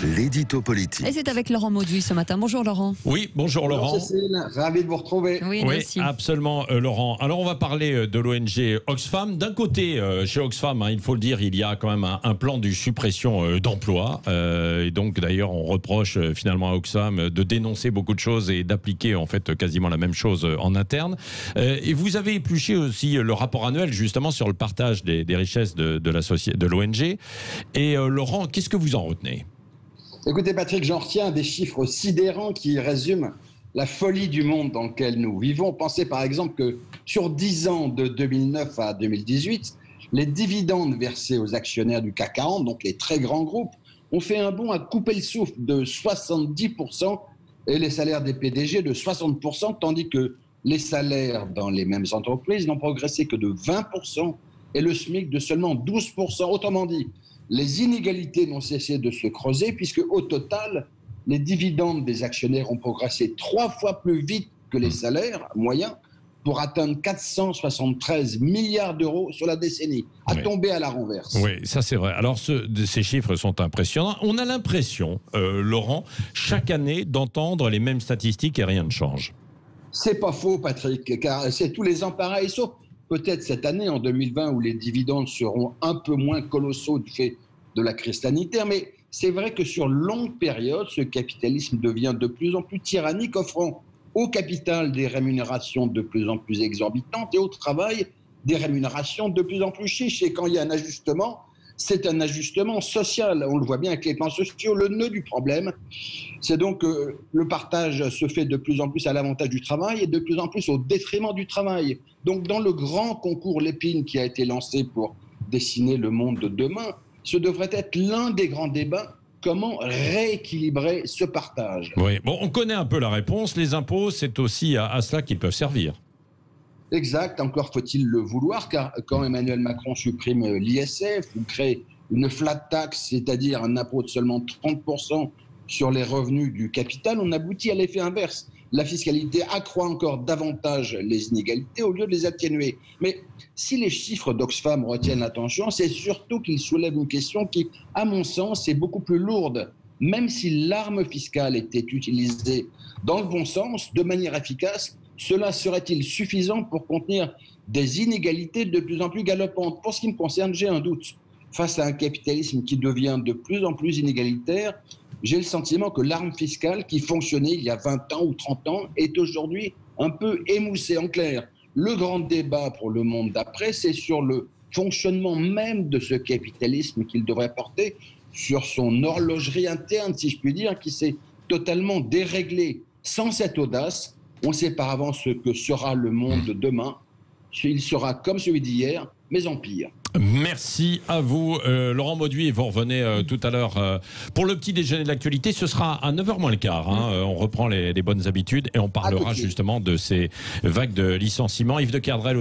l'édito politique. Et c'est avec Laurent Mauduit ce matin. Bonjour Laurent. Oui, bonjour Laurent. Bonjour Cécile, ravi de vous retrouver. Oui, Oui, merci. absolument Laurent. Alors on va parler de l'ONG Oxfam. D'un côté, chez Oxfam, il faut le dire, il y a quand même un plan de suppression d'emplois. Et donc d'ailleurs, on reproche finalement à Oxfam de dénoncer beaucoup de choses et d'appliquer en fait quasiment la même chose en interne. Et vous avez épluché aussi le rapport annuel justement sur le partage des richesses de l'ONG. Et Laurent, qu'est-ce que vous en retenez ? Écoutez Patrick, j'en retiens des chiffres sidérants qui résument la folie du monde dans lequel nous vivons. Pensez par exemple que sur 10 ans, de 2009 à 2018, les dividendes versés aux actionnaires du CAC 40, donc les très grands groupes, ont fait un bond à couper le souffle de 70% et les salaires des PDG de 60%, tandis que les salaires dans les mêmes entreprises n'ont progressé que de 20% et le SMIC de seulement 12%. Autrement dit, les inégalités n'ont cessé de se creuser puisque au total, les dividendes des actionnaires ont progressé 3 fois plus vite que les salaires moyens pour atteindre 473 milliards d'euros sur la décennie, à tomber à la renverse. Oui, ça c'est vrai. Alors ces chiffres sont impressionnants. On a l'impression, Laurent, chaque année d'entendre les mêmes statistiques et rien ne change. C'est pas faux, Patrick, car c'est tous les ans pareil, sauf peut-être cette année, en 2020, où les dividendes seront un peu moins colossaux du fait de la crise sanitaire. Mais c'est vrai que sur longue période, ce capitalisme devient de plus en plus tyrannique, offrant au capital des rémunérations de plus en plus exorbitantes et au travail des rémunérations de plus en plus chiches. Et quand il y a un ajustement, c'est un ajustement social. On le voit bien avec les plans sociaux. Le nœud du problème, c'est donc que le partage se fait de plus en plus à l'avantage du travail et de plus en plus au détriment du travail. Donc dans le grand concours Lépine qui a été lancé pour dessiner le monde de demain, ce devrait être l'un des grands débats. Comment rééquilibrer ce partage ? Oui, bon, on connaît un peu la réponse. Les impôts, c'est aussi à cela qu'ils peuvent servir. Exact, encore faut-il le vouloir, car quand Emmanuel Macron supprime l'ISF ou crée une flat tax, c'est-à-dire un impôt de seulement 30% sur les revenus du capital, on aboutit à l'effet inverse. La fiscalité accroît encore davantage les inégalités au lieu de les atténuer. Mais si les chiffres d'Oxfam retiennent l'attention, c'est surtout qu'ils soulèvent une question qui, à mon sens, est beaucoup plus lourde. Même si l'arme fiscale était utilisée dans le bon sens, de manière efficace, cela serait-il suffisant pour contenir des inégalités de plus en plus galopantes ? Pour ce qui me concerne, j'ai un doute. Face à un capitalisme qui devient de plus en plus inégalitaire, j'ai le sentiment que l'arme fiscale qui fonctionnait il y a 20 ans ou 30 ans est aujourd'hui un peu émoussée. En clair, le grand débat pour le monde d'après, c'est sur le fonctionnement même de ce capitalisme qu'il devrait porter, sur son horlogerie interne, si je puis dire, qui s'est totalement déréglée. Sans cette audace, on sait par avance ce que sera le monde de demain. Il sera comme celui d'hier, mais en pire. Merci à vous, Laurent Mauduit. Vous revenez tout à l'heure pour le petit déjeuner de l'actualité. Ce sera à 9h moins le quart. On reprend les bonnes habitudes et on parlera justement de ces vagues de licenciements. Yves de Kerdrel